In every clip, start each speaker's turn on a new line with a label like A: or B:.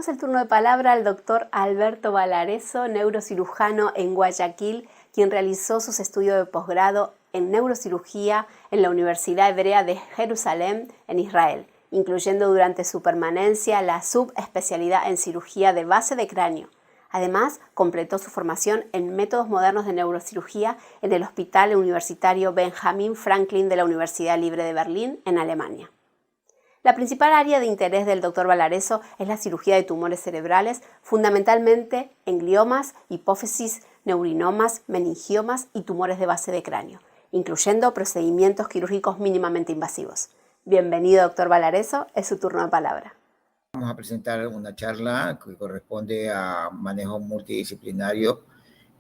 A: El turno de palabra al doctor Alberto Valareso, neurocirujano en Guayaquil, quien realizó sus estudios de posgrado en neurocirugía en la Universidad Hebrea de Jerusalén, en Israel, incluyendo durante su permanencia la subespecialidad en cirugía de base de cráneo. Además, completó su formación en métodos modernos de neurocirugía en el Hospital Universitario Benjamin Franklin de la Universidad Libre de Berlín, en Alemania. La principal área de interés del Dr. Valareso es la cirugía de tumores cerebrales, fundamentalmente en gliomas, hipófisis, neurinomas, meningiomas y tumores de base de cráneo, incluyendo procedimientos quirúrgicos mínimamente invasivos. Bienvenido, Dr. Valareso, es su turno de palabra.
B: Vamos a presentar una charla que corresponde a manejo multidisciplinario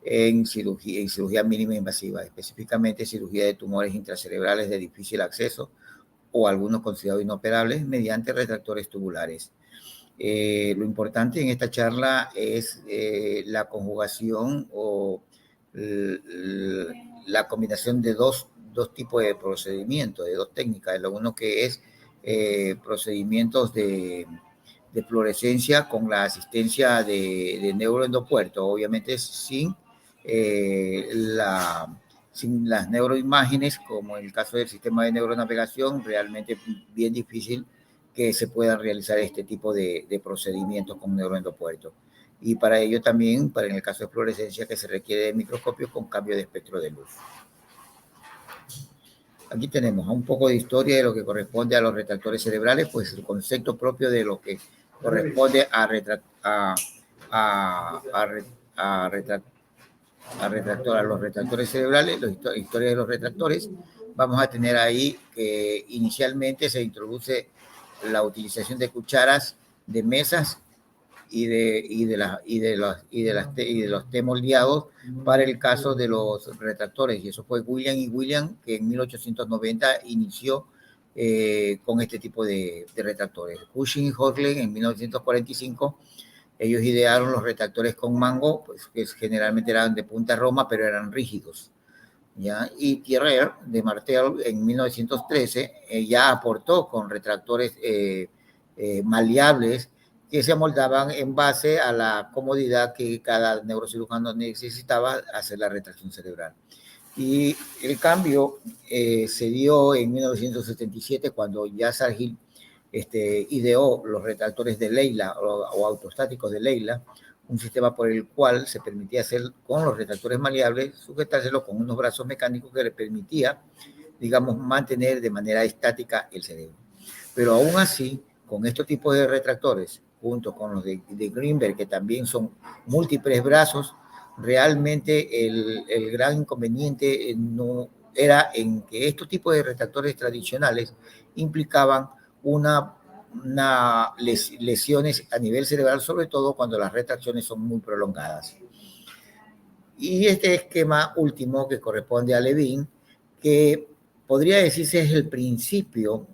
B: en cirugía mínima invasiva, específicamente cirugía de tumores intracerebrales de difícil acceso o algunos considerados inoperables mediante retractores tubulares. Lo importante en esta charla es la conjugación o la combinación de dos tipos de procedimientos, de dos técnicas. Lo uno que es procedimientos de fluorescencia con la asistencia de neuroendopuerto, obviamente sin las neuroimágenes, como en el caso del sistema de neuronavegación, realmente bien difícil que se puedan realizar este tipo de procedimientos con neuroendopuerto. Y para ello también, en el caso de fluorescencia, que se requiere de microscopio con cambio de espectro de luz. Aquí tenemos un poco de historia de lo que corresponde a los retractores cerebrales, pues el concepto propio de lo que corresponde a los retractores cerebrales, la historia de los retractores. Vamos a tener ahí que inicialmente se introduce la utilización de cucharas, de mesas y de los té moldeados para el caso de los retractores. Y eso fue William, que en 1890 inició con este tipo de retractores. Cushing y Horsley en 1945, ellos idearon los retractores con mango, pues, que generalmente eran de punta roma, pero eran rígidos. ¿Ya? Y Thierry de Martel en 1913 ya aportó con retractores maleables que se amoldaban en base a la comodidad que cada neurocirujano necesitaba hacer la retracción cerebral. Y el cambio se dio en 1977 cuando Yasser Hill ideó los retractores de Leila o autostáticos de Leila, un sistema por el cual se permitía hacer con los retractores maleables, sujetárselo con unos brazos mecánicos que le permitía, digamos, mantener de manera estática el cerebro. Pero aún así, con estos tipos de retractores, junto con los de Greenberg, que también son múltiples brazos, realmente el gran inconveniente no era en que estos tipos de retractores tradicionales implicaban lesiones a nivel cerebral, sobre todo cuando las retracciones son muy prolongadas. Y este esquema último que corresponde a Levin, que podría decirse es el principio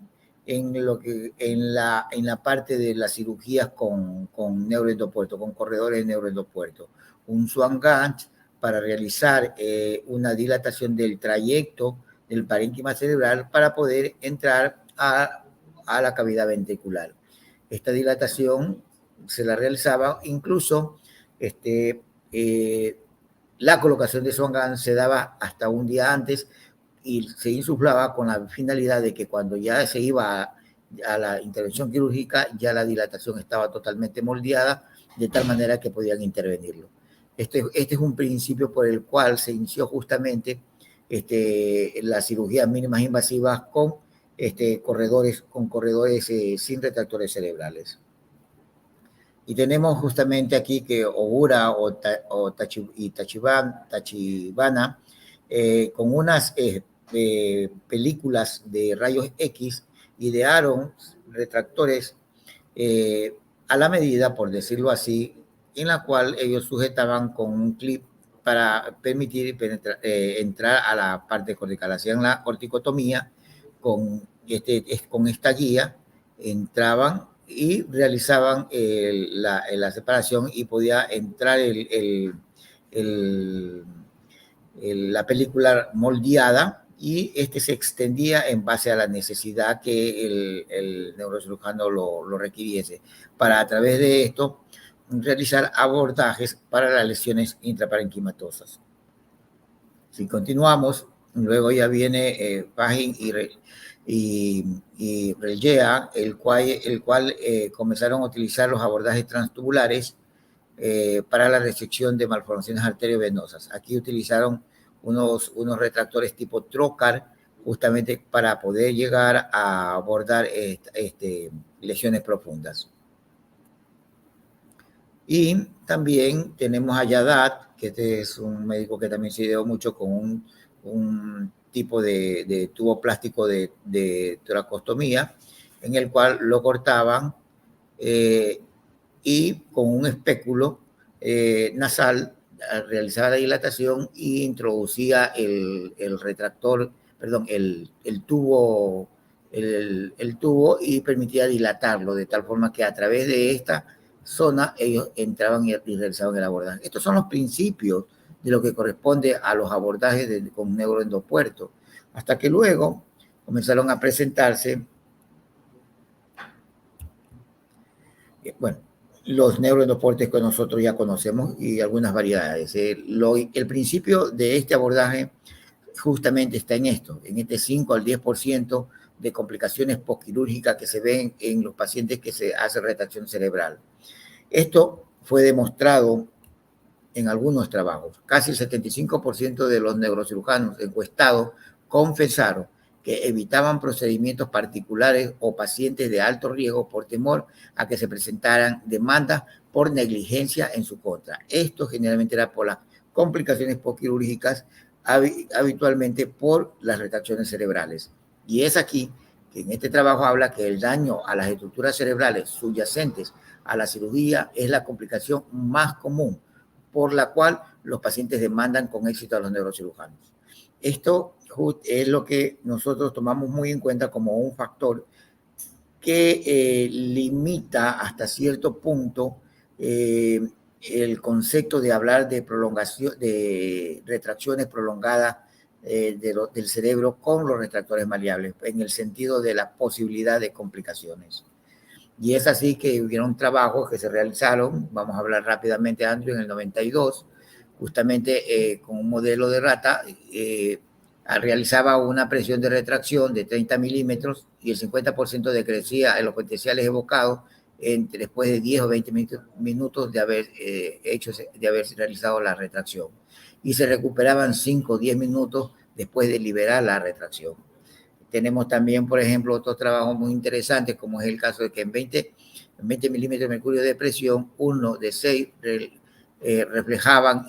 B: en la parte de las cirugías con neuroendopuerto, con corredores de neuroendopuerto. Un Swan Ganz para realizar una dilatación del trayecto del parénquima cerebral para poder entrar a la cavidad ventricular. Esta dilatación se la realizaba incluso la colocación de Swan Ganz se daba hasta un día antes y se insuflaba con la finalidad de que cuando ya se iba a la intervención quirúrgica, ya la dilatación estaba totalmente moldeada, de tal manera que podían intervenirlo. Este es un principio por el cual se inició justamente las cirugías mínimas invasivas con corredores sin retractores cerebrales. Y tenemos justamente aquí que Ogura y Tachibana, con unas películas de rayos X, idearon retractores a la medida, por decirlo así, en la cual ellos sujetaban con un clip para permitir entrar a la parte cortical. Hacían la corticotomía con esta guía, entraban y realizaban la separación y podía entrar la película moldeada y este se extendía en base a la necesidad que el neurocirujano lo requiriese, para a través de esto realizar abordajes para las lesiones intraparenquimatosas. Si continuamos, luego ya viene Pagin y Reljea, el cual comenzaron a utilizar los abordajes transtubulares para la resección de malformaciones arteriovenosas. Aquí utilizaron unos retractores tipo trocar, justamente para poder llegar a abordar lesiones profundas. Y también tenemos a Yadat, que este es un médico que también se ideó mucho con un tipo de tubo plástico de toracostomía, en el cual lo cortaban y con un espéculo nasal realizaba la dilatación y introducía el retractor, perdón, el tubo y permitía dilatarlo de tal forma que a través de esta zona ellos entraban y realizaban el abordaje. Estos son los principios de lo que corresponde a los abordajes con neuroendopuerto, hasta que luego comenzaron a presentarse, bueno, los neuroendoportes que nosotros ya conocemos y algunas variedades. El principio de este abordaje justamente está en esto, en este 5 al 10% de complicaciones postquirúrgicas que se ven en los pacientes que se hace retracción cerebral. Esto fue demostrado en algunos trabajos. Casi el 75% de los neurocirujanos encuestados confesaron que evitaban procedimientos particulares o pacientes de alto riesgo por temor a que se presentaran demandas por negligencia en su contra. Esto generalmente era por las complicaciones postquirúrgicas, habitualmente por las retracciones cerebrales. Y es aquí que en este trabajo habla que el daño a las estructuras cerebrales subyacentes a la cirugía es la complicación más común por la cual los pacientes demandan con éxito a los neurocirujanos. Esto es lo que nosotros tomamos muy en cuenta como un factor que limita hasta cierto punto el concepto de hablar de prolongación, de retracciones prolongadas del cerebro con los retractores maleables, en el sentido de la posibilidad de complicaciones. Y es así que hubieron trabajos que se realizaron, vamos a hablar rápidamente, Andrew, en el 92, justamente con un modelo de rata, realizaba una presión de retracción de 30 milímetros y el 50% decrecía en los potenciales evocados después de 10 o 20 minutos de haber realizado la retracción. Y se recuperaban 5 o 10 minutos después de liberar la retracción. Tenemos también, por ejemplo, otros trabajos muy interesantes, como es el caso de que en 20 milímetros de mercurio de presión, 1 de 6 reflejaban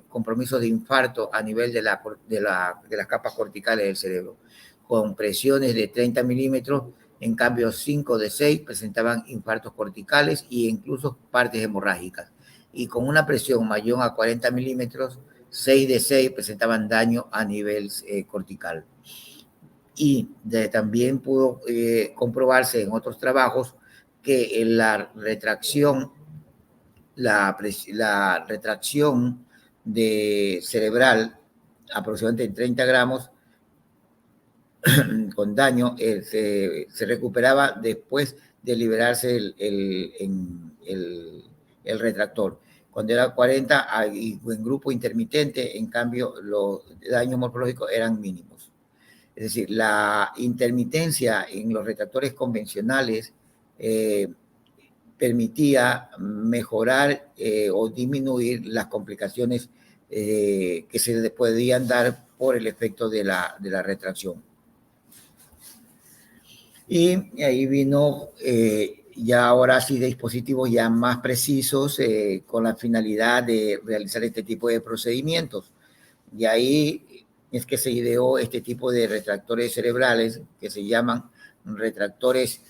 B: compromisos de infarto a nivel de las capas corticales del cerebro. Con presiones de 30 milímetros, en cambio 5 de 6 presentaban infartos corticales e incluso partes hemorrágicas. Y con una presión mayor a 40 milímetros, 6 de 6 presentaban daño a nivel cortical. Y también pudo comprobarse en otros trabajos que la retracción cerebral, aproximadamente en 30 gramos, con daño, se recuperaba después de liberarse el retractor. Cuando era 40 y en grupo intermitente, en cambio, los daños morfológicos eran mínimos. Es decir, la intermitencia en los retractores convencionales permitía mejorar o disminuir las complicaciones que se podían dar por el efecto de la retracción. Y ahí vino ya ahora sí dispositivos ya más precisos con la finalidad de realizar este tipo de procedimientos. Y ahí es que se ideó este tipo de retractores cerebrales que se llaman retractores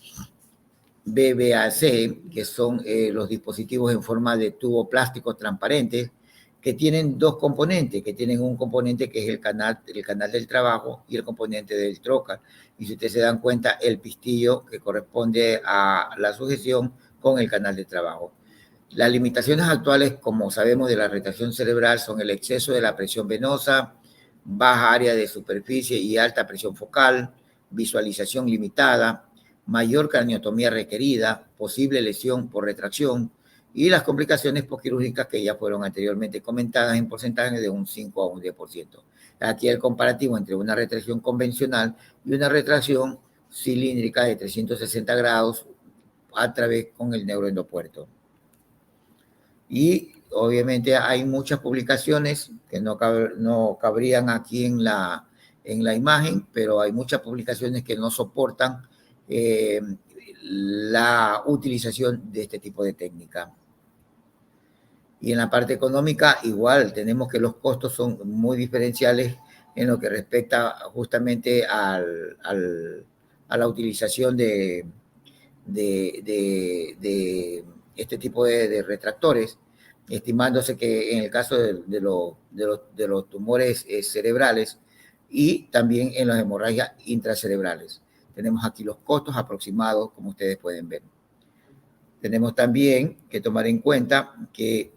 B: BBAC, que son los dispositivos en forma de tubo plástico transparentes que tienen dos componentes, que tienen un componente que es el canal del trabajo y el componente del trocar. Y si ustedes se dan cuenta, el pistillo que corresponde a la sujeción con el canal de trabajo. Las limitaciones actuales, como sabemos, de la retracción cerebral son el exceso de la presión venosa, baja área de superficie y alta presión focal, visualización limitada, mayor craniotomía requerida, posible lesión por retracción y las complicaciones posquirúrgicas que ya fueron anteriormente comentadas en porcentaje de un 5 a un 10%. Aquí el comparativo entre una retracción convencional y una retracción cilíndrica de 360 grados a través con el neuroendopuerto. Y obviamente hay muchas publicaciones que no cabrían aquí en la imagen, pero hay muchas publicaciones que no soportan la utilización de este tipo de técnica. Y en la parte económica, igual, tenemos que los costos son muy diferenciales en lo que respecta justamente a la utilización de este tipo de retractores, estimándose que en el caso de los tumores cerebrales y también en las hemorragias intracerebrales. Tenemos aquí los costos aproximados, como ustedes pueden ver. Tenemos también que tomar en cuenta que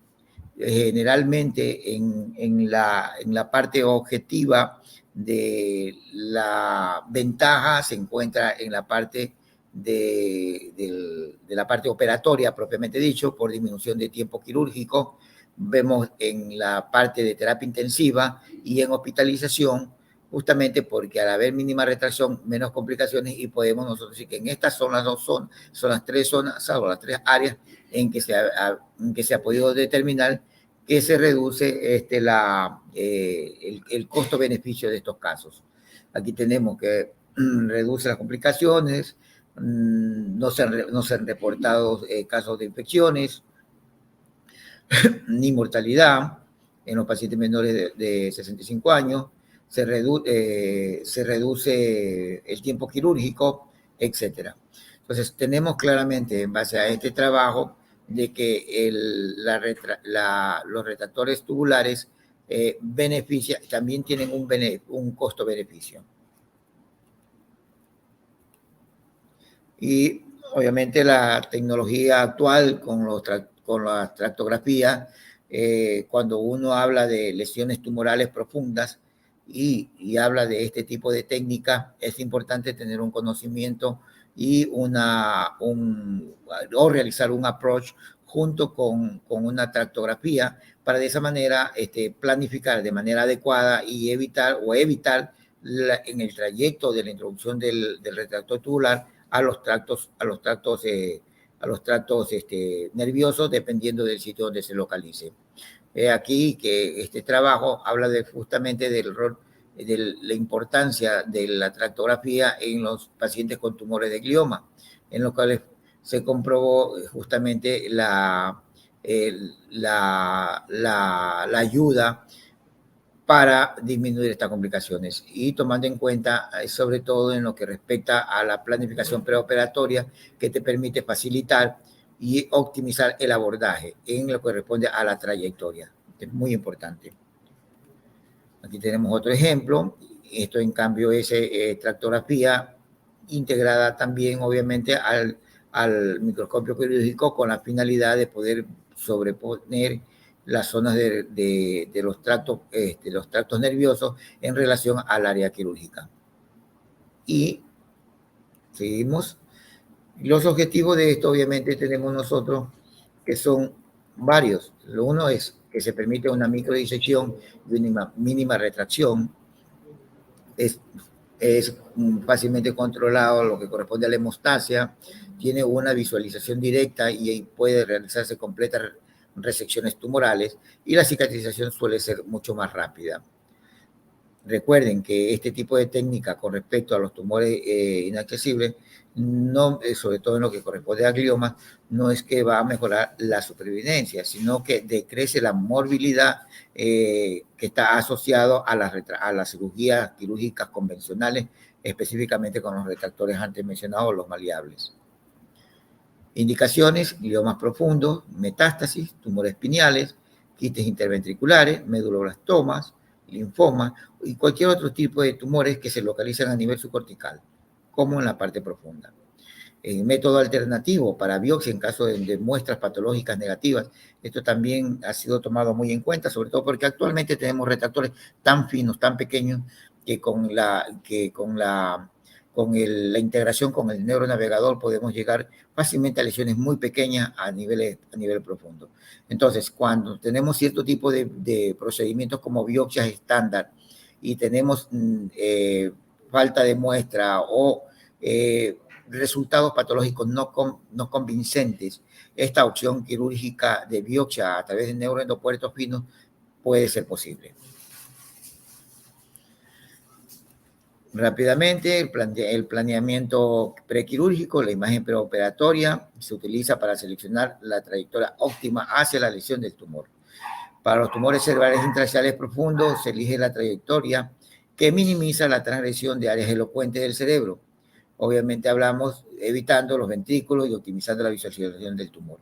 B: generalmente en la parte objetiva de la ventaja se encuentra en la parte de la parte operatoria propiamente dicho, por disminución de tiempo quirúrgico. Vemos en la parte de terapia intensiva y en hospitalización, justamente porque al haber mínima retracción, menos complicaciones, y podemos nosotros decir que en estas son las dos zonas, son las tres zonas, salvo las tres áreas en que se ha podido determinar que se reduce el costo-beneficio de estos casos. Aquí tenemos que reduce las complicaciones, no se han reportado casos de infecciones, ni mortalidad en los pacientes menores de 65 años, se reduce el tiempo quirúrgico, etc. Entonces, tenemos claramente, en base a este trabajo, de que los retractores tubulares también tienen un costo-beneficio. Y obviamente la tecnología actual con la tractografía, cuando uno habla de lesiones tumorales profundas y habla de este tipo de técnica, es importante tener un conocimiento y o realizar un approach junto con una tractografía para de esa manera planificar de manera adecuada y evitar en el trayecto de la introducción del retractor tubular a los tractos nerviosos, dependiendo del sitio donde se localice. Aquí que este trabajo habla justamente del rol, de la importancia de la tractografía en los pacientes con tumores de glioma, en los cuales se comprobó justamente la ayuda para disminuir estas complicaciones y tomando en cuenta, sobre todo en lo que respecta a la planificación preoperatoria, que te permite facilitar y optimizar el abordaje en lo que corresponde a la trayectoria. Es muy importante. Aquí tenemos otro ejemplo. Esto, en cambio, es tractografía integrada también, obviamente, al microscopio quirúrgico con la finalidad de poder sobreponer las zonas de los tractos nerviosos en relación al área quirúrgica. Y seguimos. Los objetivos de esto, obviamente, tenemos nosotros, que son varios. Lo uno es que se permite una microdisección y una mínima retracción. Es fácilmente controlado lo que corresponde a la hemostasia, tiene una visualización directa y puede realizarse completas resecciones tumorales y la cicatrización suele ser mucho más rápida. Recuerden que este tipo de técnica con respecto a los tumores inaccesibles, sobre todo en lo que corresponde a gliomas, no es que va a mejorar la supervivencia, sino que decrece la morbilidad que está asociado a las cirugías quirúrgicas convencionales, específicamente con los retractores antes mencionados, los maleables. Indicaciones: gliomas profundos, metástasis, tumores pineales, quistes interventriculares, meduloblastomas, linfomas y cualquier otro tipo de tumores que se localizan a nivel subcortical, como en la parte profunda. método alternativo para biopsia en caso de muestras patológicas negativas. Esto también ha sido tomado muy en cuenta, sobre todo porque actualmente tenemos retractores tan finos, tan pequeños, que la integración con el neuronavegador podemos llegar fácilmente a lesiones muy pequeñas a nivel profundo. Entonces, cuando tenemos cierto tipo de procedimientos como biopsias estándar y tenemos falta de muestra o resultados patológicos no convincentes, esta opción quirúrgica de biopsia a través de neuroendopuertos finos puede ser posible. Rápidamente, el planeamiento prequirúrgico, la imagen preoperatoria, se utiliza para seleccionar la trayectoria óptima hacia la lesión del tumor. Para los tumores cerebrales intraciales profundos, se elige la trayectoria que minimiza la transgresión de áreas elocuentes del cerebro. Obviamente hablamos evitando los ventrículos y optimizando la visualización del tumor.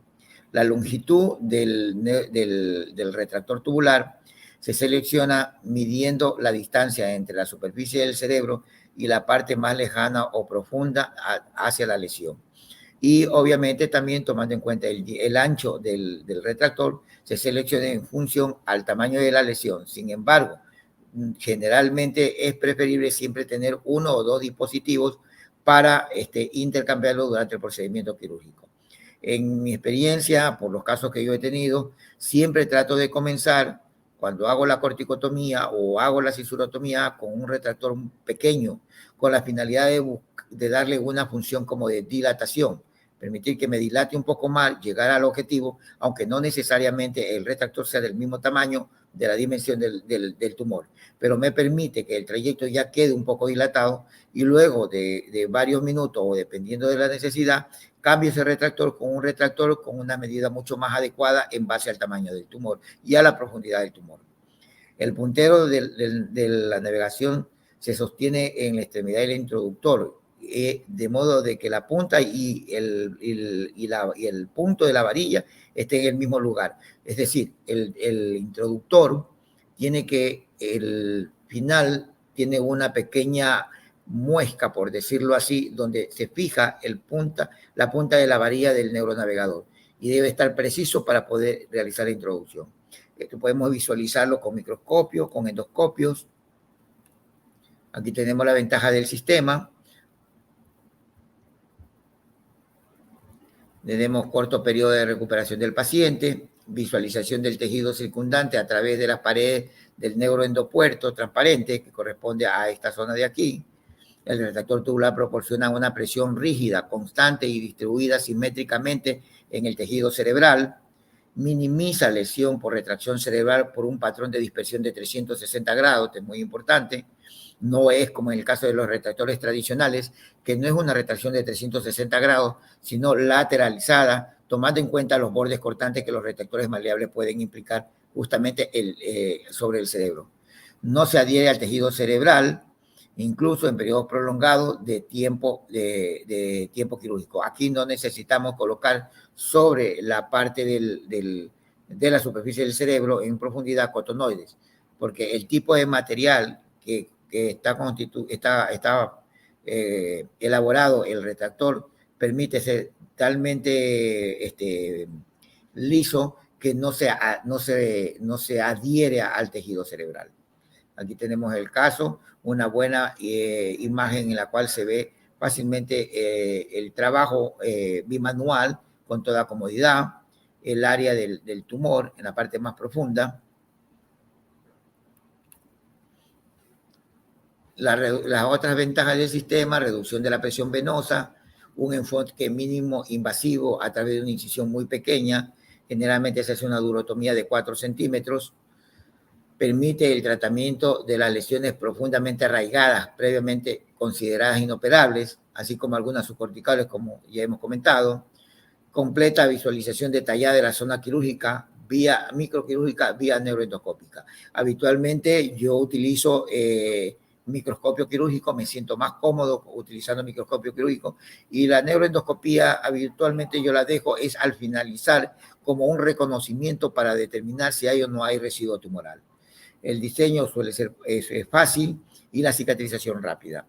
B: La longitud del retractor tubular se selecciona midiendo la distancia entre la superficie del cerebro y la parte más lejana o profunda hacia la lesión. Y obviamente también tomando en cuenta el ancho del retractor, se selecciona en función al tamaño de la lesión. Sin embargo, generalmente es preferible siempre tener uno o dos dispositivos para intercambiarlo durante el procedimiento quirúrgico. En mi experiencia, por los casos que yo he tenido, siempre trato de comenzar cuando hago la corticotomía o hago la cisurotomía con un retractor pequeño, con la finalidad de darle una función como de dilatación, permitir que me dilate un poco más, llegar al objetivo, aunque no necesariamente el retractor sea del mismo tamaño de la dimensión del tumor, pero me permite que el trayecto ya quede un poco dilatado y luego de varios minutos o dependiendo de la necesidad, cambio ese retractor con un retractor con una medida mucho más adecuada en base al tamaño del tumor y a la profundidad del tumor. El puntero de la navegación se sostiene en la extremidad del introductor, de modo de que la punta y el punto de la varilla estén en el mismo lugar. Es decir, el introductor tiene el final tiene una pequeña muesca, por decirlo así, donde se fija la punta de la varilla del neuronavegador y debe estar preciso para poder realizar la introducción. Esto podemos visualizarlo con microscopios, con endoscopios. Aquí tenemos la ventaja del sistema. Tenemos corto periodo de recuperación del paciente, visualización del tejido circundante a través de las paredes del neuroendopuerto transparente, que corresponde a esta zona de aquí. El retractor tubular proporciona una presión rígida, constante y distribuida simétricamente en el tejido cerebral. Minimiza lesión por retracción cerebral por un patrón de dispersión de 360 grados, que es muy importante. No es como en el caso de los retractores tradicionales, que no es una retracción de 360 grados, sino lateralizada, tomando en cuenta los bordes cortantes que los retractores maleables pueden implicar justamente sobre el cerebro. No se adhiere al tejido cerebral, incluso en periodos prolongados de tiempo quirúrgico. Aquí no necesitamos colocar sobre la parte de la superficie del cerebro en profundidad cotonoides, porque el tipo de material que está elaborado el retractor permite ser talmente liso que no se adhiere al tejido cerebral. Aquí tenemos el caso, una buena imagen en la cual se ve fácilmente el trabajo bimanual con toda comodidad, el área del tumor en la parte más profunda. Las otras ventajas del sistema: reducción de la presión venosa, un enfoque mínimo invasivo a través de una incisión muy pequeña, generalmente se hace una durotomía de 4 centímetros, permite el tratamiento de las lesiones profundamente arraigadas, previamente consideradas inoperables, así como algunas subcorticales, como ya hemos comentado, completa visualización detallada de la zona quirúrgica, vía microquirúrgica, vía neuroendoscópica. Habitualmente yo utilizo microscopio quirúrgico, me siento más cómodo utilizando microscopio quirúrgico, y la neuroendoscopía habitualmente yo la dejo es al finalizar como un reconocimiento para determinar si hay o no hay residuo tumoral. El diseño suele ser fácil y la cicatrización rápida.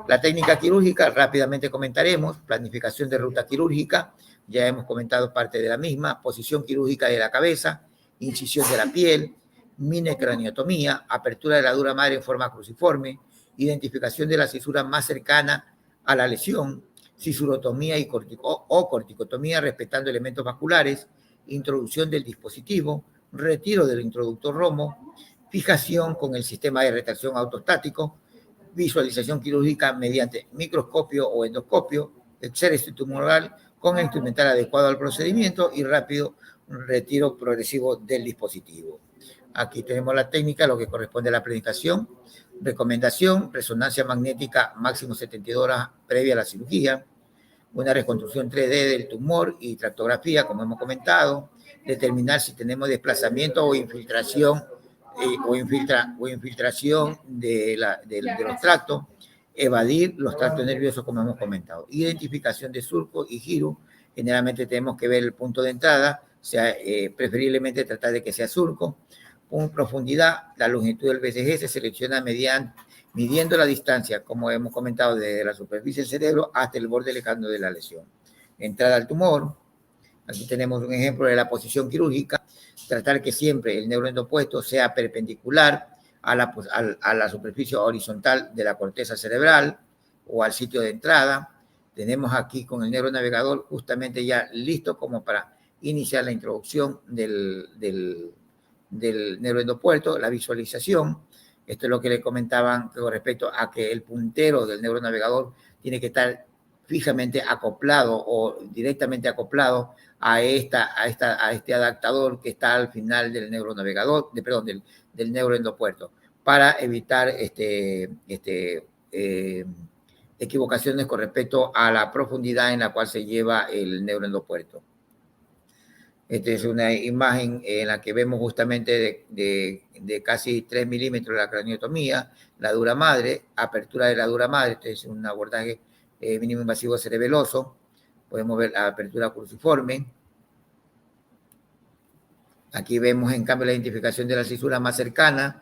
B: La técnica quirúrgica, rápidamente comentaremos, planificación de ruta quirúrgica, ya hemos comentado parte de la misma, posición quirúrgica de la cabeza, incisión de la piel, minecraniotomía, apertura de la dura madre en forma cruciforme, identificación de la cisura más cercana a la lesión, cisurotomía o corticotomía respetando elementos vasculares, introducción del dispositivo, retiro del introductor romo, fijación con el sistema de retracción autostático, visualización quirúrgica mediante microscopio o endoscopio, exéresis tumoral con el instrumental adecuado al procedimiento y rápido retiro progresivo del dispositivo. Aquí tenemos la técnica, lo que corresponde a la planificación. Recomendación, resonancia magnética máximo 72 horas previa a la cirugía, una reconstrucción 3D del tumor y tractografía, como hemos comentado, determinar si tenemos desplazamiento o infiltración de los tractos, evadir los tractos nerviosos, como hemos comentado. Identificación de surco y giro, generalmente tenemos que ver el punto de entrada, preferiblemente tratar de que sea surco. Con profundidad, la longitud del BCG se selecciona midiendo la distancia, como hemos comentado, desde la superficie del cerebro hasta el borde lejano de la lesión. Entrada al tumor. Aquí tenemos un ejemplo de la posición quirúrgica. Tratar que siempre el neuroendopuesto sea perpendicular a la superficie horizontal de la corteza cerebral o al sitio de entrada. Tenemos aquí con el neuronavegador justamente ya listo como para iniciar la introducción del neuroendopuerto, la visualización. Esto es lo que le comentaban con respecto a que el puntero del neuronavegador tiene que estar fijamente acoplado o directamente acoplado a este adaptador que está al final del neuronavegador, del neuroendopuerto, para evitar equivocaciones con respecto a la profundidad en la cual se lleva el neuroendopuerto. Esta es una imagen en la que vemos justamente de casi 3 milímetros de la craniotomía, la dura madre, apertura de la dura madre. Este es un abordaje mínimo invasivo cerebeloso. Podemos ver la apertura cruciforme. Aquí vemos en cambio la identificación de la cisura más cercana,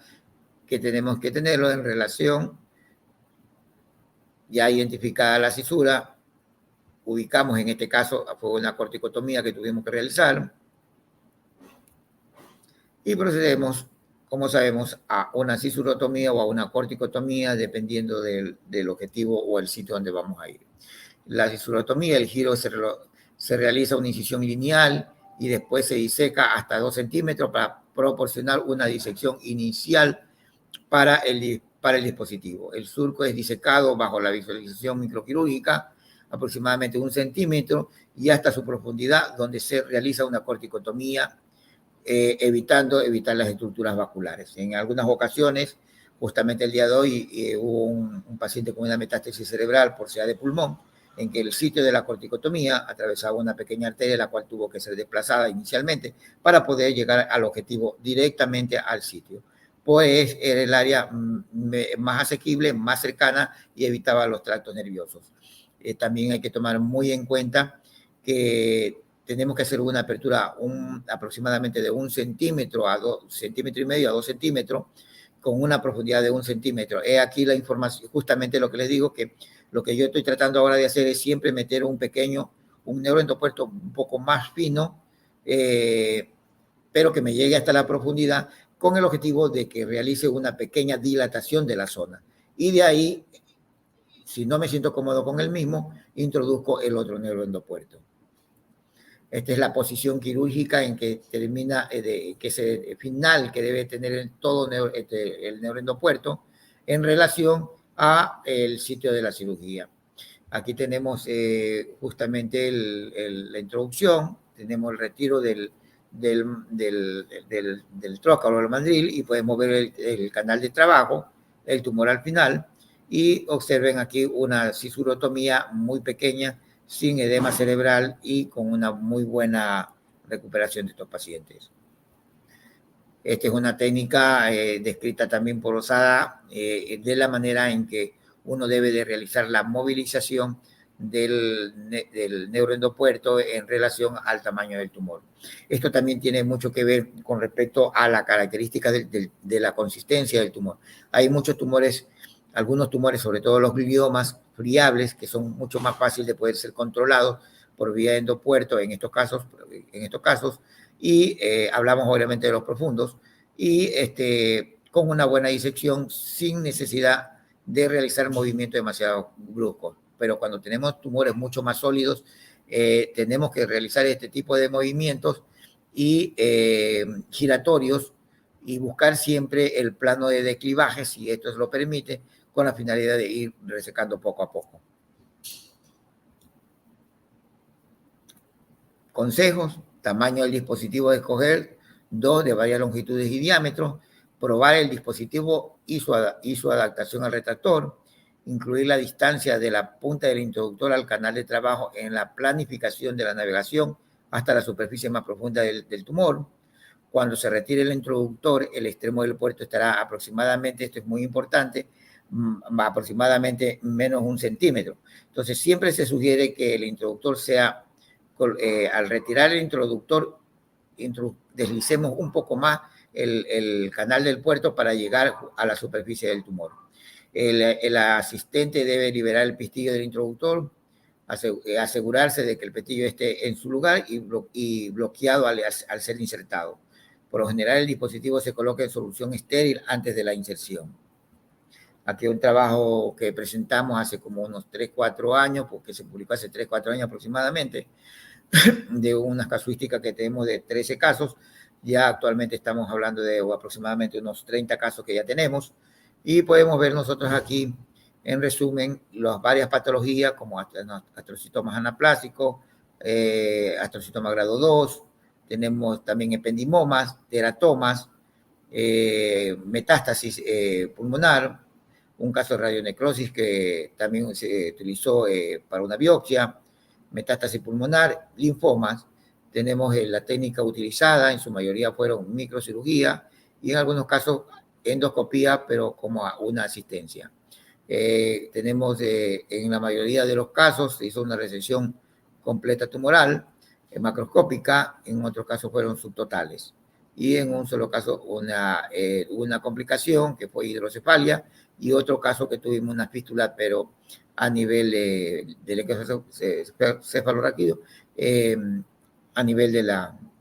B: que tenemos que tenerlo en relación. Ya identificada la cisura, ubicamos, en este caso fue una corticotomía que tuvimos que realizar, y procedemos, como sabemos, a una cisurotomía o a una corticotomía, dependiendo del objetivo o el sitio donde vamos a ir. La cisurotomía, el giro se realiza una incisión lineal y después se diseca hasta 2 centímetros para proporcionar una disección inicial para el dispositivo. El surco es disecado bajo la visualización microquirúrgica, aproximadamente 1 centímetro, y hasta su profundidad, donde se realiza una corticotomía, evitar las estructuras vasculares. En algunas ocasiones, justamente el día de hoy, hubo un paciente con una metástasis cerebral por SEA de pulmón, en que el sitio de la corticotomía atravesaba una pequeña arteria, la cual tuvo que ser desplazada inicialmente para poder llegar al objetivo directamente al sitio. Pues era el área más asequible, más cercana, y evitaba los tractos nerviosos. También hay que tomar muy en cuenta que tenemos que hacer una apertura aproximadamente de 1 centímetro a 2 centímetros y medio a 2 centímetros, con una profundidad de 1 centímetro. He aquí la información, justamente lo que les digo, que lo que yo estoy tratando ahora de hacer es siempre meter un neuroendopuerto un poco más fino, pero que me llegue hasta la profundidad, con el objetivo de que realice una pequeña dilatación de la zona. Y de ahí, si no me siento cómodo con el mismo, introduzco el otro neuroendopuerto. Esta es la posición quirúrgica en que termina, final que debe tener todo el neuroendopuerto en relación a el sitio de la cirugía. Aquí tenemos justamente la introducción, tenemos el retiro del trócalo o el mandril, y podemos ver el canal de trabajo, el tumor al final, y observen aquí una cisurotomía muy pequeña, sin edema cerebral y con una muy buena recuperación de estos pacientes. Esta es una técnica descrita también por Osada, de la manera en que uno debe de realizar la movilización del neuroendopuerto en relación al tamaño del tumor. Esto también tiene mucho que ver con respecto a la característica de la consistencia del tumor. Hay muchos tumores algunos tumores, sobre todo los gliomas friables, que son mucho más fáciles de poder ser controlados por vía de endopuerto en estos casos, y hablamos obviamente de los profundos, y con una buena disección sin necesidad de realizar movimientos demasiado bruscos. Pero cuando tenemos tumores mucho más sólidos, tenemos que realizar este tipo de movimientos y giratorios y buscar siempre el plano de declivaje, si esto lo permite, con la finalidad de ir resecando poco a poco. Consejos: tamaño del dispositivo de escoger, 2 de varias longitudes y diámetros, probar el dispositivo y su adaptación al retractor, incluir la distancia de la punta del introductor al canal de trabajo en la planificación de la navegación hasta la superficie más profunda del tumor. Cuando se retire el introductor, el extremo del puerto estará aproximadamente, esto es muy importante, aproximadamente menos 1 centímetro. Entonces, siempre se sugiere que el introductor sea, al retirar el introductor, deslicemos un poco más el canal del puerto para llegar a la superficie del tumor. El asistente debe liberar el pestillo del introductor, asegurarse de que el pestillo esté en su lugar y bloqueado al ser insertado. Por lo general, el dispositivo se coloca en solución estéril antes de la inserción. Aquí un trabajo que presentamos hace como unos 3-4 años, porque se publicó hace 3-4 años aproximadamente, de unas casuísticas que tenemos de 13 casos. Ya actualmente estamos hablando de aproximadamente unos 30 casos que ya tenemos. Y podemos ver nosotros aquí, en resumen, las varias patologías como astrocitomas anaplásicos, astrocitoma grado 2, tenemos también ependimomas, teratomas, metástasis pulmonar, un caso de radionecrosis que también se utilizó para una biopsia, metástasis pulmonar, linfomas. Tenemos la técnica utilizada, en su mayoría fueron microcirugía y en algunos casos endoscopía, pero como una asistencia. Tenemos en la mayoría de los casos se hizo una resección completa tumoral, macroscópica, en otros casos fueron subtotales. Y en un solo caso una complicación que fue hidrocefalia y otro caso que tuvimos una fístula, pero a nivel del cefalorraquídeo, a nivel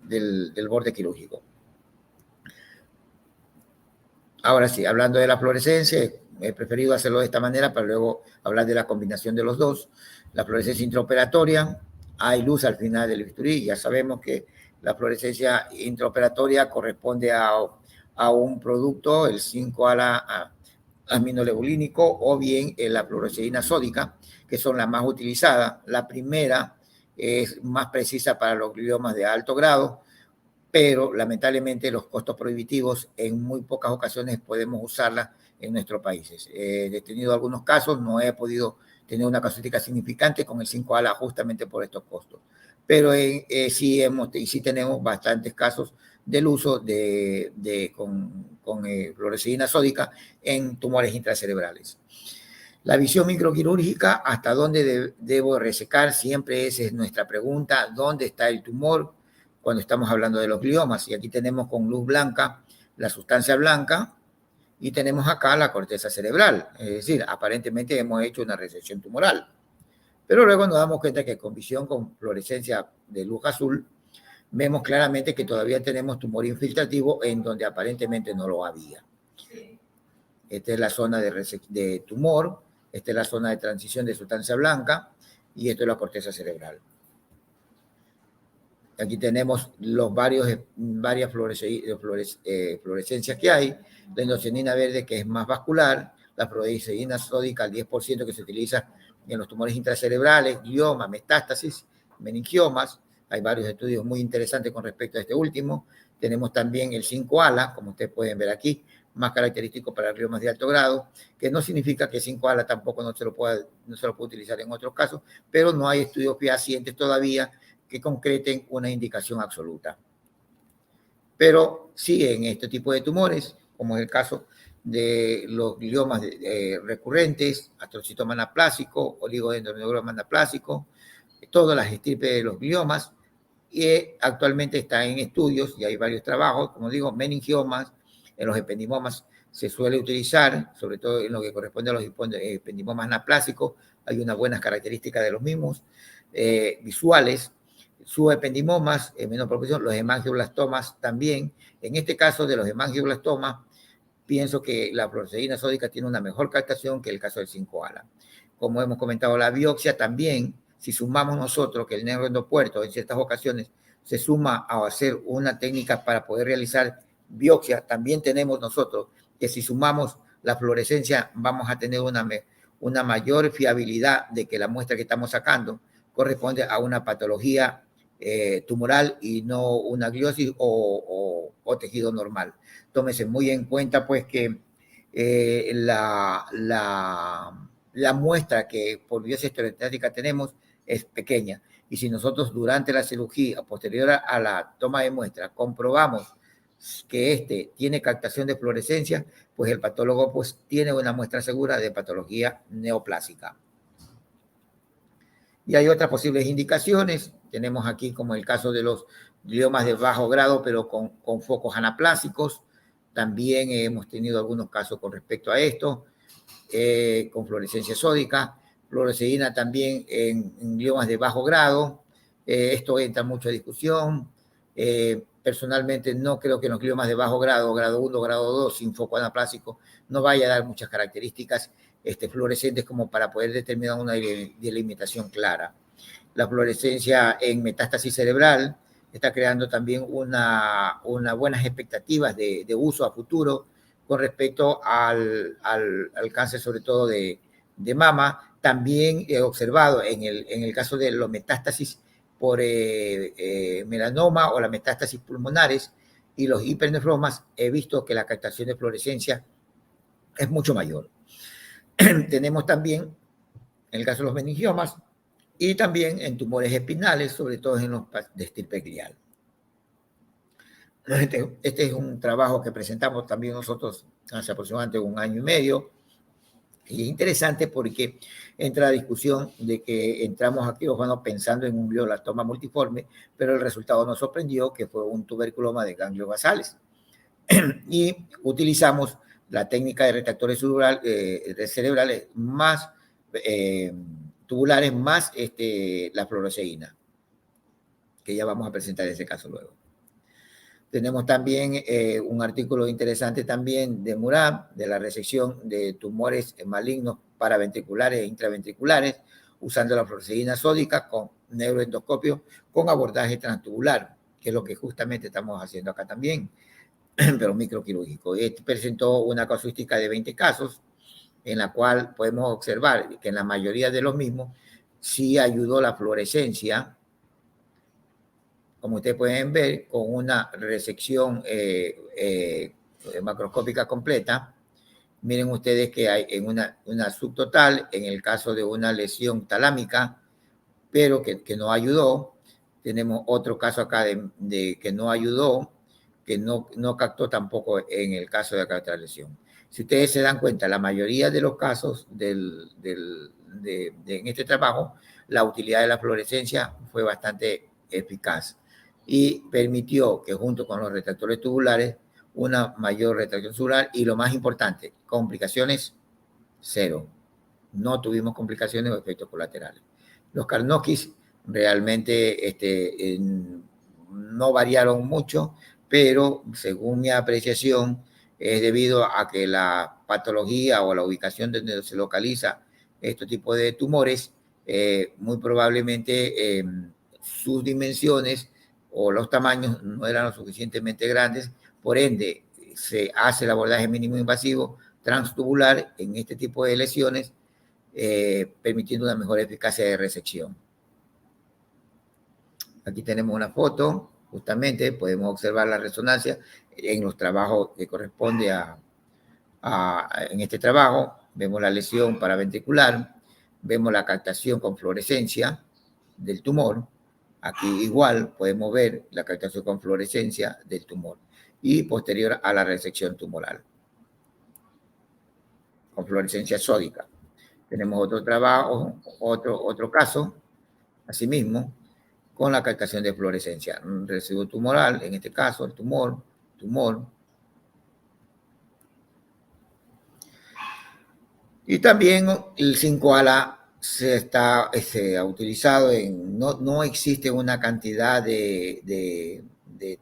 B: del borde quirúrgico. Ahora sí, hablando de la fluorescencia, he preferido hacerlo de esta manera para luego hablar de la combinación de los dos. La fluorescencia intraoperatoria, hay luz al final del bisturí, ya sabemos que la fluorescencia intraoperatoria corresponde a un producto, el 5-aminolebulínico o bien la fluoresceína sódica, que son las más utilizadas. La primera es más precisa para los gliomas de alto grado, pero lamentablemente los costos prohibitivos en muy pocas ocasiones podemos usarla en nuestros países. He tenido algunos casos, no he podido tener una casuística significante con el 5-ALA justamente por estos costos. Pero sí tenemos bastantes casos del uso con fluoresceína sódica en tumores intracerebrales. La visión microquirúrgica, ¿hasta dónde debo resecar? Siempre esa es nuestra pregunta. ¿Dónde está el tumor? Cuando estamos hablando de los gliomas. Y aquí tenemos con luz blanca la sustancia blanca y tenemos acá la corteza cerebral. Es decir, aparentemente hemos hecho una resección tumoral. Pero luego nos damos cuenta que con visión con fluorescencia de luz azul, vemos claramente que todavía tenemos tumor infiltrativo en donde aparentemente no lo había. Esta es la zona de tumor, esta es la zona de transición de sustancia blanca y esto es la corteza cerebral. Aquí tenemos varias fluorescencias que hay. La endocianina verde, que es más vascular, la fluoresceína sódica al 10% que se utiliza en los tumores intracerebrales, glioma, metástasis, meningiomas. Hay varios estudios muy interesantes con respecto a este último. Tenemos también el 5-ALA, como ustedes pueden ver aquí, más característico para gliomas de alto grado, que no significa que 5-ALA tampoco no se lo puede utilizar en otros casos, pero no hay estudios fehacientes todavía que concreten una indicación absoluta. Pero sí, en este tipo de tumores, como es el caso de los gliomas recurrentes, astrocitoma anaplásico, oligodendroglioma anaplásico, todas las estirpes de los gliomas, y actualmente está en estudios, y hay varios trabajos, como digo, meningiomas, en los ependimomas se suele utilizar, sobre todo en lo que corresponde a los ependimomas anaplásicos, hay unas buenas características de los mismos, visuales, subependimomas en menor proporción, los hemangioblastomas también. En este caso de los hemangioblastomas, pienso que la fluoresceína sódica tiene una mejor captación que el caso del 5-ala. Como hemos comentado, la biopsia también, si sumamos nosotros que el neuroendopuerto en ciertas ocasiones se suma a hacer una técnica para poder realizar biopsia, también tenemos nosotros que si sumamos la fluorescencia vamos a tener una mayor fiabilidad de que la muestra que estamos sacando corresponde a una patología tumoral y no una gliosis o tejido normal. Tómese muy en cuenta pues que la muestra que por biopsia estereostática tenemos es pequeña. Y si nosotros durante la cirugía, posterior a la toma de muestra, comprobamos que tiene captación de fluorescencia, pues el patólogo pues tiene una muestra segura de patología neoplásica. Y hay otras posibles indicaciones. Tenemos aquí como el caso de los gliomas de bajo grado, pero con focos anaplásicos. También hemos tenido algunos casos con respecto a esto, con fluorescencia sódica, fluoresceína también en gliomas de bajo grado. Esto entra mucho a discusión. Personalmente no creo que en los gliomas de bajo grado, grado 1, grado 2, sin foco anaplásico, no vaya a dar muchas características fluorescentes como para poder determinar una delimitación clara. La fluorescencia en metástasis cerebral está creando también unas buenas expectativas de uso a futuro con respecto al cáncer, sobre todo de mama. También he observado en el caso de los metástasis por melanoma o las metástasis pulmonares y los hipernefromas, he visto que la captación de fluorescencia es mucho mayor. Tenemos también en el caso de los meningiomas y también en tumores espinales, sobre todo en los de estirpe glial. Este es un trabajo que presentamos también nosotros hace aproximadamente 1 año y medio. Y es interesante porque entra la discusión de que entramos a quirófano pensando en un glioblastoma multiforme, pero el resultado nos sorprendió que fue un tuberculoma de ganglios basales. Y utilizamos la técnica de retractores cerebrales más tubulares más la fluoresceína, que ya vamos a presentar ese caso luego. Tenemos también un artículo interesante también de Murad, de la resección de tumores malignos paraventriculares e intraventriculares, usando la fluoresceína sódica con neuroendoscopio con abordaje transtubular, que es lo que justamente estamos haciendo acá también, pero microquirúrgico. Presentó una casuística de 20 casos, en la cual podemos observar que en la mayoría de los mismos sí ayudó la fluorescencia, como ustedes pueden ver, con una resección macroscópica completa. Miren ustedes que hay en una subtotal, en el caso de una lesión talámica, pero que no ayudó. Tenemos otro caso acá de que no ayudó, que no captó tampoco en el caso de acá otra lesión. Si ustedes se dan cuenta, la mayoría de los casos en este trabajo, la utilidad de la fluorescencia fue bastante eficaz y permitió que junto con los retractores tubulares una mayor retracción tubular y lo más importante, complicaciones cero. No tuvimos complicaciones o efectos colaterales. Los Karnokis realmente no variaron mucho, pero según mi apreciación es debido a que la patología o la ubicación donde se localiza este tipo de tumores, muy probablemente sus dimensiones o los tamaños no eran lo suficientemente grandes, por ende se hace el abordaje mínimo invasivo transtubular en este tipo de lesiones, permitiendo una mejor eficacia de resección. Aquí tenemos una foto, justamente podemos observar la resonancia en los trabajos que corresponde en este trabajo. Vemos la lesión paraventricular, vemos la captación con fluorescencia del tumor. Aquí igual podemos ver la captación con fluorescencia del tumor y posterior a la resección tumoral con fluorescencia sódica. Tenemos otro trabajo, otro caso, asimismo, con la captación de fluorescencia. Un residuo tumoral, en este caso el tumor, Y también el 5-ala se ha utilizado no existe una cantidad de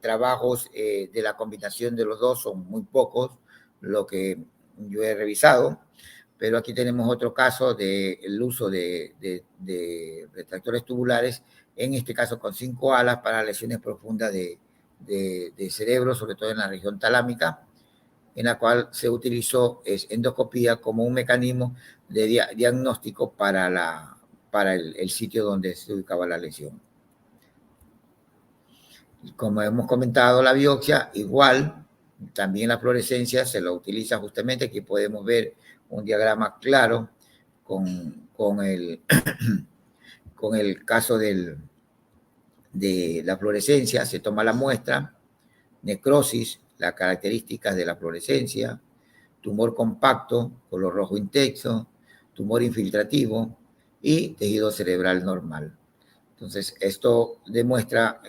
B: trabajos de la combinación de los dos, son muy pocos lo que yo he revisado, pero aquí tenemos otro caso del uso de retractores tubulares, en este caso con 5-alas para lesiones profundas de cerebro, sobre todo en la región talámica, en la cual se utilizó endoscopía como un mecanismo de diagnóstico para el sitio donde se ubicaba la lesión. Como hemos comentado, la biopsia igual, también la fluorescencia se la utiliza justamente, aquí podemos ver un diagrama claro con el caso de la fluorescencia, se toma la muestra, necrosis, las características de la fluorescencia, tumor compacto, color rojo intenso, tumor infiltrativo y tejido cerebral normal. Entonces, esto demuestra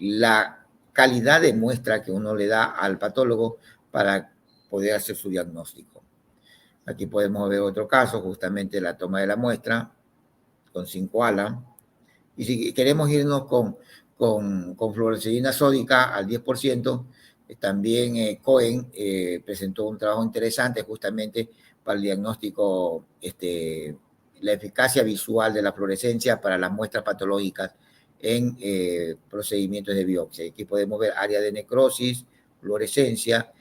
B: la calidad de muestra que uno le da al patólogo para poder hacer su diagnóstico. Aquí podemos ver otro caso, justamente la toma de la muestra con 5-ala. Y si queremos irnos con fluoresceína sódica al 10%, también Cohen presentó un trabajo interesante justamente para el diagnóstico, la eficacia visual de la fluorescencia para las muestras patológicas en procedimientos de biopsia. Aquí podemos ver área de necrosis, fluorescencia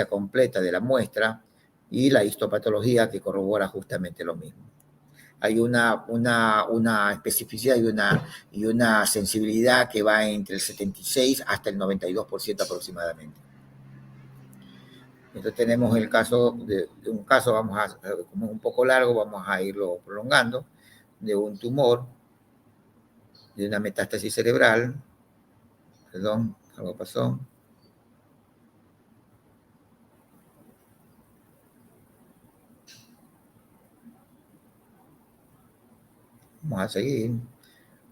B: completa de la muestra y la histopatología que corrobora justamente lo mismo. Hay una especificidad y una sensibilidad que va entre el 76 hasta el 92% aproximadamente. Entonces tenemos el caso de un caso, como es un poco largo, vamos a irlo prolongando, de un tumor, de una metástasis cerebral. Perdón, algo pasó. Vamos a seguir.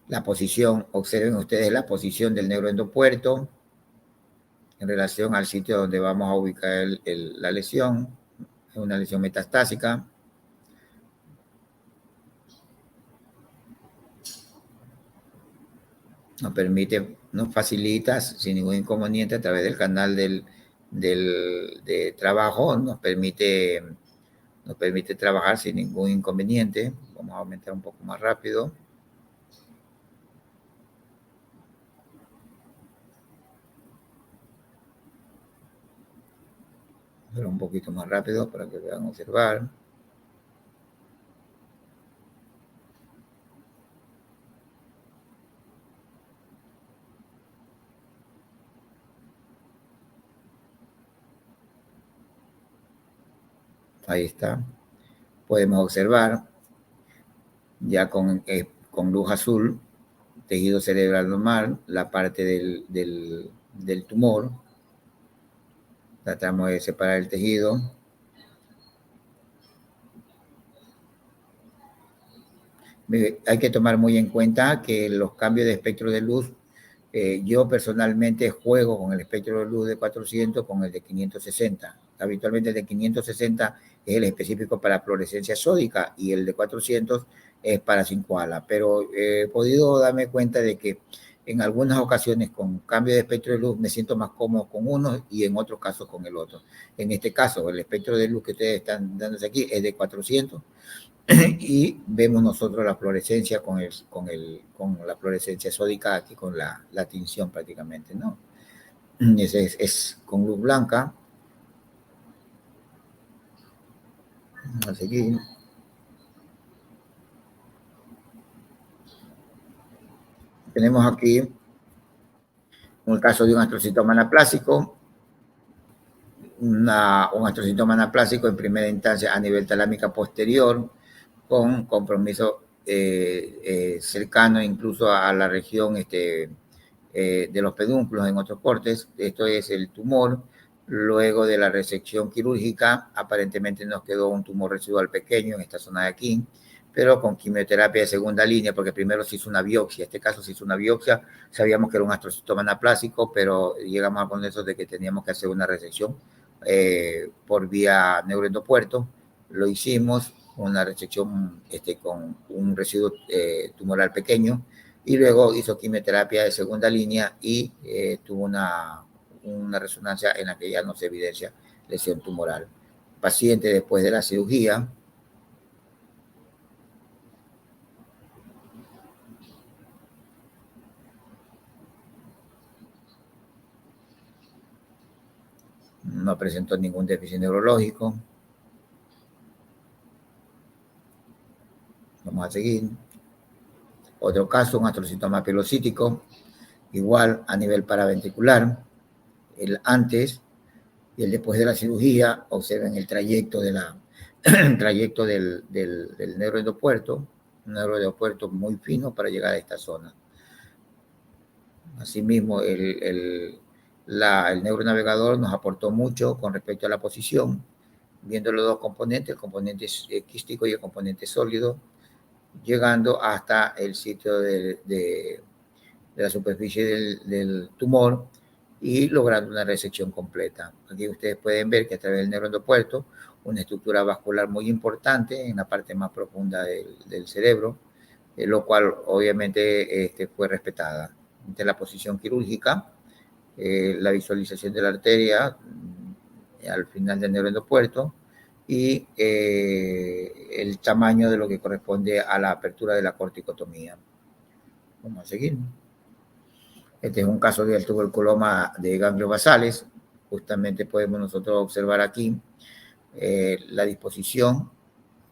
B: La posición, observen ustedes la posición del neuroendopuerto en relación al sitio donde vamos a ubicar la lesión. Es una lesión metastásica. Nos facilita sin ningún inconveniente a través del canal de trabajo, nos permite trabajar sin ningún inconveniente. Vamos a aumentar un poco más rápido. Pero un poquito más rápido para que puedan observar. Ahí está. Podemos observar ya con luz azul, tejido cerebral normal, la parte del tumor. Tratamos de separar el tejido. Hay que tomar muy en cuenta que los cambios de espectro de luz, yo personalmente juego con el espectro de luz de 400 con el de 560. Habitualmente el de 560 es el específico para fluorescencia sódica y el de 400 es para 5-ala, pero he podido darme cuenta de que en algunas ocasiones con cambio de espectro de luz me siento más cómodo con uno y en otros casos con el otro. En este caso, el espectro de luz que ustedes están dándose aquí es de 400 y vemos nosotros la fluorescencia con la fluorescencia sódica aquí con la tinción prácticamente, ¿no? Ese es con luz blanca. Vamos a seguir. Tenemos aquí un caso de un astrocitoma anaplásico, un astrocitoma anaplásico en primera instancia a nivel talámica posterior, con compromiso cercano incluso a la región de los pedúnculos en otros cortes. Esto es el tumor. Luego de la resección quirúrgica, aparentemente nos quedó un tumor residual pequeño en esta zona de aquí, pero con quimioterapia de segunda línea, porque primero se hizo una biopsia. En este caso se hizo una biopsia, sabíamos que era un astrocitoma anaplásico, pero llegamos a con eso de que teníamos que hacer una resección por vía neuroendopuerto. lo hicimos con una resección con un residuo tumoral pequeño, y luego hizo quimioterapia de segunda línea y tuvo una resonancia en la que ya no se evidencia lesión tumoral. Paciente después de la cirugía no presentó ningún déficit neurológico. Vamos a seguir. Otro caso, un astrocitoma pilocítico, igual a nivel paraventricular, el antes y el después de la cirugía. Observen el trayecto, el trayecto del neuroendopuerto, un neuroendopuerto muy fino para llegar a esta zona. Asimismo, el neuronavegador nos aportó mucho con respecto a la posición, viendo los dos componentes, el componente quístico y el componente sólido, llegando hasta el sitio de la superficie del tumor y logrando una resección completa. Aquí ustedes pueden ver que a través del neuroendopuerto, una estructura vascular muy importante en la parte más profunda del cerebro, lo cual obviamente fue respetada. De la posición quirúrgica, la visualización de la arteria al final del neuroendopuerto y el tamaño de lo que corresponde a la apertura de la corticotomía. Vamos a seguir. Este es un caso del tuberculoma de ganglios basales. Justamente podemos nosotros observar aquí la disposición,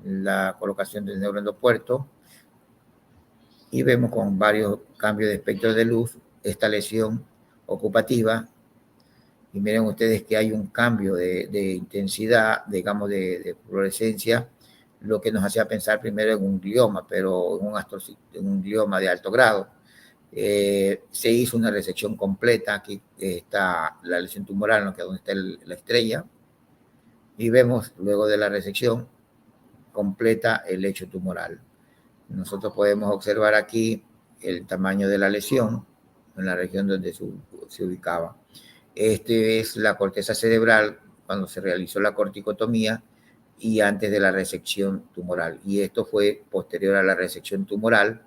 B: la colocación del neuroendopuerto, y vemos con varios cambios de espectro de luz esta lesión ocupativa. Y miren ustedes que hay un cambio de intensidad, digamos, de fluorescencia, lo que nos hacía pensar primero en un glioma, pero en un glioma de alto grado. Se hizo una resección completa. Aquí está la lesión tumoral, que es donde está la estrella, y vemos luego de la resección completa el lecho tumoral. Nosotros podemos observar aquí el tamaño de la lesión en la región donde se ubicaba. Es la corteza cerebral cuando se realizó la corticotomía y antes de la resección tumoral. Y esto fue posterior a la resección tumoral.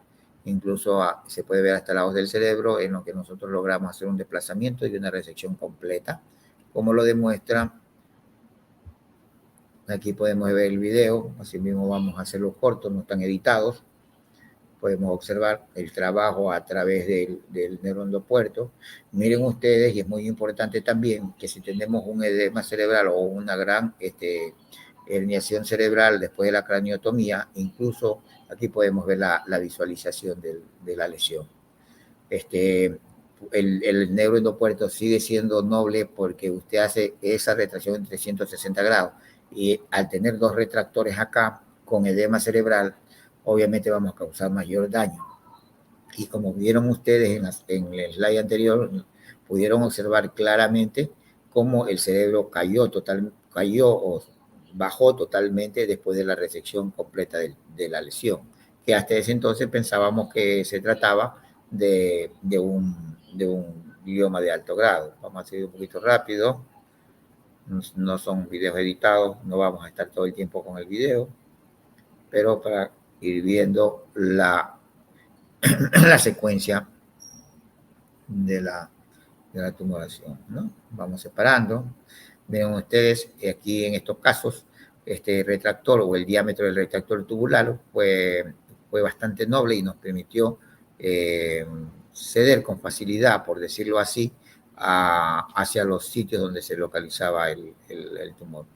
B: Incluso se puede ver hasta lados del cerebro en lo que nosotros logramos hacer un desplazamiento y una resección completa, como lo demuestra. Aquí podemos ver el video, así mismo vamos a hacer los cortos, no están editados. Podemos observar el trabajo a través del neuroendopuerto. Miren ustedes, y es muy importante también, que si tenemos un edema cerebral o una gran herniación cerebral después de la craniotomía, incluso aquí podemos ver la visualización de la lesión. El neuroendopuerto sigue siendo noble porque usted hace esa retracción en 360 grados, y al tener dos retractores acá con edema cerebral, obviamente vamos a causar mayor daño. Y como vieron ustedes en el slide anterior, pudieron observar claramente cómo el cerebro cayó o bajó totalmente después de la resección completa de la lesión, que hasta ese entonces pensábamos que se trataba de un glioma de alto grado. Vamos a seguir un poquito rápido. No son videos editados, no vamos a estar todo el tiempo con el video, pero para ir viendo la secuencia de la tumoración, ¿no? Vamos separando. Ven ustedes aquí en estos casos, este retractor o el diámetro del retractor tubular fue bastante noble y nos permitió ceder con facilidad, por decirlo así, hacia los sitios donde se localizaba el tumor.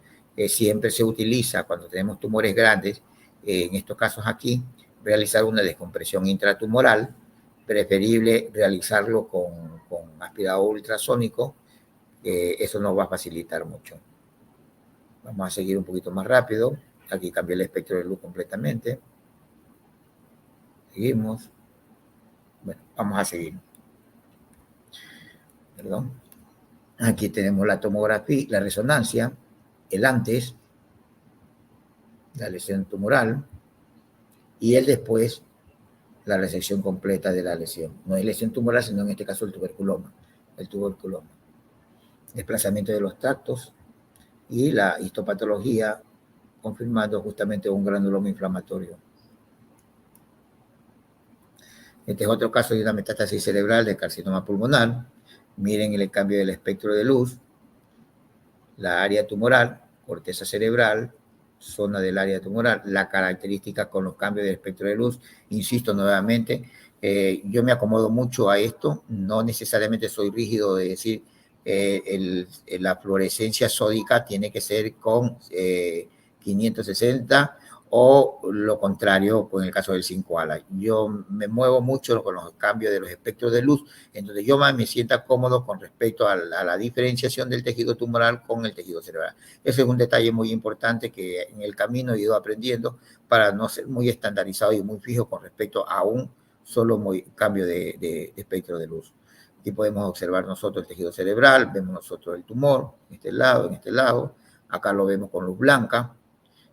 B: Siempre se utiliza cuando tenemos tumores grandes, en estos casos aquí, realizar una descompresión intratumoral, preferible realizarlo con aspirador ultrasónico. Eso nos va a facilitar mucho. Vamos a seguir un poquito más rápido. Aquí cambié el espectro de luz completamente. Seguimos. Bueno, vamos a seguir. Perdón. Aquí tenemos la tomografía, la resonancia, el antes, la lesión tumoral, y el después, la resección completa de la lesión. No es lesión tumoral, sino en este caso el tuberculoma. Desplazamiento de los tractos y la histopatología confirmando justamente un granuloma inflamatorio. Este es otro caso de una metástasis cerebral de carcinoma pulmonar. Miren el cambio del espectro de luz, la área tumoral, corteza cerebral, zona del área tumoral, la característica con los cambios del espectro de luz. Insisto nuevamente, yo me acomodo mucho a esto, no necesariamente soy rígido de decir la fluorescencia sódica tiene que ser con 560 o lo contrario con el caso del 5-ALA. Yo me muevo mucho con los cambios de los espectros de luz, entonces yo más me sienta cómodo con respecto a la diferenciación del tejido tumoral con el tejido cerebral. Ese es un detalle muy importante que en el camino he ido aprendiendo para no ser muy estandarizado y muy fijo con respecto a un solo cambio de espectro de luz. Aquí podemos observar nosotros el tejido cerebral, vemos nosotros el tumor, en este lado, acá lo vemos con luz blanca,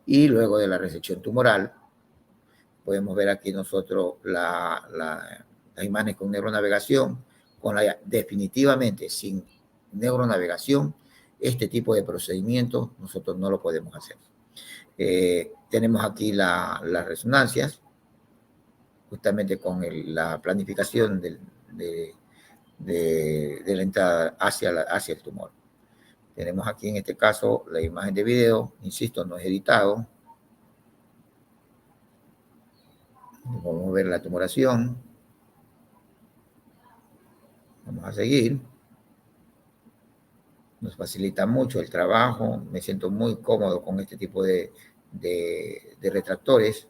B: y luego de la resección tumoral, podemos ver aquí nosotros las imágenes con neuronavegación, definitivamente sin neuronavegación, este tipo de procedimientos nosotros no lo podemos hacer. Tenemos aquí las resonancias, justamente con la planificación de la entrada hacia el tumor. Tenemos aquí en este caso la imagen de video, insisto, no es editado. Vamos a ver la tumoración. Vamos a seguir. Nos facilita mucho el trabajo. Me siento muy cómodo con este tipo de retractores.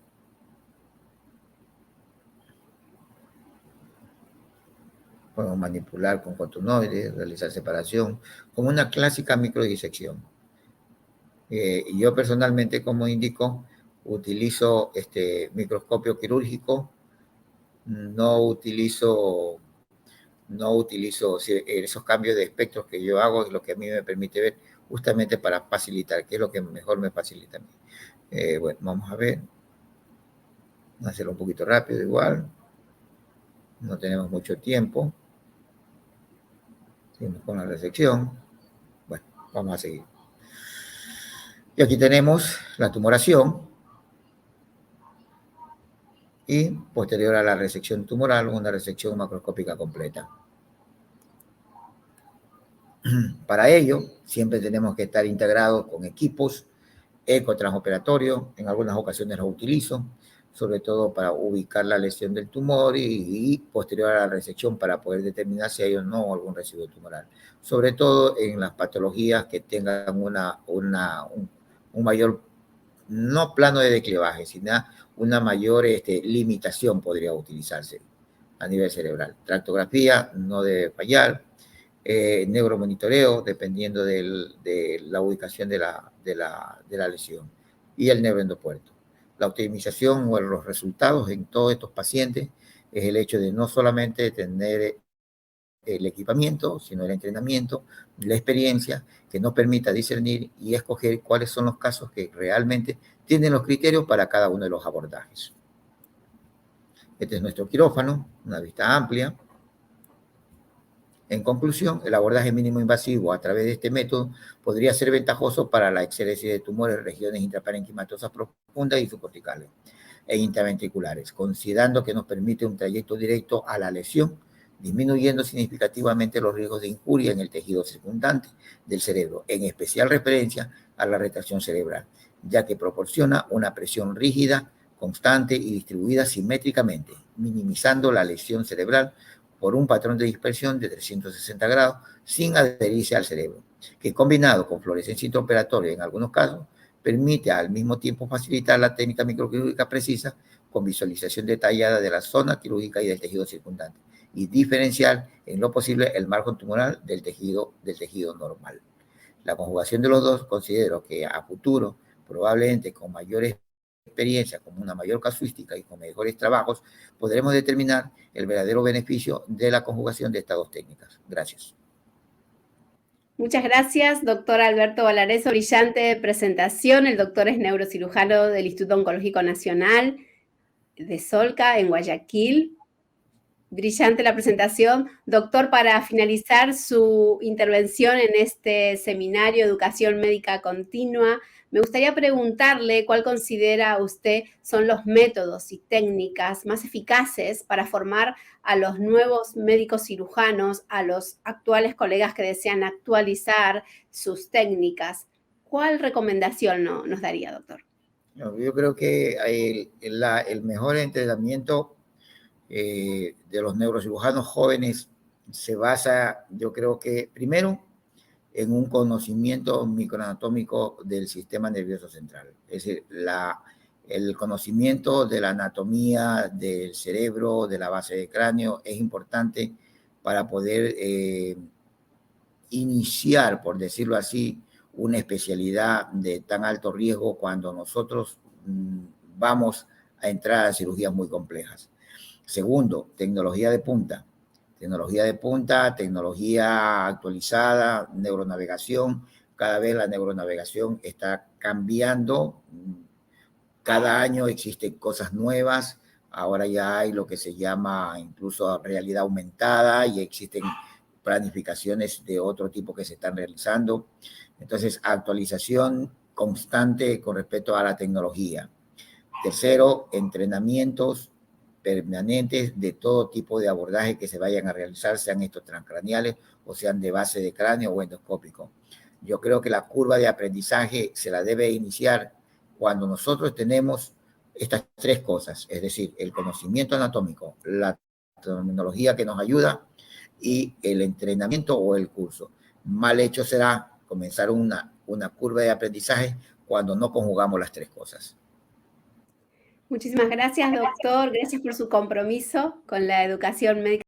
B: Podemos manipular con cotonoides, realizar separación, como una clásica microdisección. Yo personalmente, como indico, utilizo microscopio quirúrgico, no utilizo esos cambios de espectros que yo hago, es lo que a mí me permite ver justamente para facilitar, que es lo que mejor me facilita a mí. Bueno, vamos a ver. Vamos a hacerlo un poquito rápido igual. No tenemos mucho tiempo. Seguimos con la resección. Bueno, vamos a seguir. Y aquí tenemos la tumoración. Y posterior a la resección tumoral, una resección macroscópica completa. Para ello, siempre tenemos que estar integrados con equipos ecotransoperatorios. En algunas ocasiones los utilizo, sobre todo para ubicar la lesión del tumor y posterior a la resección para poder determinar si hay o no algún residuo tumoral. Sobre todo en las patologías que tengan un mayor, no plano de declivaje, sino una mayor limitación podría utilizarse a nivel cerebral. Tractografía no debe fallar. Neuromonitoreo, dependiendo de la ubicación de la lesión, y el neuroendopuerto. La optimización o los resultados en todos estos pacientes es el hecho de no solamente tener el equipamiento, sino el entrenamiento, la experiencia que nos permita discernir y escoger cuáles son los casos que realmente tienen los criterios para cada uno de los abordajes. Este es nuestro quirófano, una vista amplia. En conclusión, el abordaje mínimo invasivo a través de este método podría ser ventajoso para la excelencia de tumores en regiones intraparenquimatosas profundas y subcorticales e intraventriculares, considerando que nos permite un trayecto directo a la lesión, disminuyendo significativamente los riesgos de injuria en el tejido circundante del cerebro, en especial referencia a la retracción cerebral, ya que proporciona una presión rígida, constante y distribuida simétricamente, minimizando la lesión cerebral por un patrón de dispersión de 360 grados sin adherirse al cerebro, que combinado con fluorescencia intraoperatoria en algunos casos, permite al mismo tiempo facilitar la técnica microquirúrgica precisa con visualización detallada de la zona quirúrgica y del tejido circundante, y diferenciar en lo posible el margen tumoral del tejido normal. La conjugación de los dos considero que a futuro, probablemente con mayores experiencia, con una mayor casuística y con mejores trabajos, podremos determinar el verdadero beneficio de la conjugación de estas dos técnicas. Gracias.
A: Muchas gracias, doctor Alberto Valareso. Brillante presentación. El doctor es neurocirujano del Instituto Oncológico Nacional de Solca, en Guayaquil. Brillante la presentación. Doctor, para finalizar su intervención en este seminario Educación Médica Continua, me gustaría preguntarle cuál considera usted son los métodos y técnicas más eficaces para formar a los nuevos médicos cirujanos, a los actuales colegas que desean actualizar sus técnicas. ¿Cuál recomendación nos daría, doctor?
B: Yo creo que el mejor entrenamiento de los neurocirujanos jóvenes se basa, yo creo que primero, en un conocimiento microanatómico del sistema nervioso central. Es decir, el conocimiento de la anatomía del cerebro, de la base del cráneo, es importante para poder iniciar, por decirlo así, una especialidad de tan alto riesgo cuando nosotros vamos a entrar a cirugías muy complejas. Segundo, tecnología de punta. Tecnología actualizada, neuronavegación. Cada vez la neuronavegación está cambiando. Cada año existen cosas nuevas. Ahora ya hay lo que se llama incluso realidad aumentada y existen planificaciones de otro tipo que se están realizando. Entonces, actualización constante con respecto a la tecnología. Tercero, entrenamientos permanentes de todo tipo de abordaje que se vayan a realizar, sean estos transcraneales o sean de base de cráneo o endoscópico. Yo creo que la curva de aprendizaje se la debe iniciar cuando nosotros tenemos estas tres cosas, es decir, el conocimiento anatómico, la terminología que nos ayuda y el entrenamiento o el curso. Mal hecho será comenzar una curva de aprendizaje cuando no conjugamos las tres cosas.
A: Muchísimas gracias, doctor. Gracias por su compromiso con la educación médica.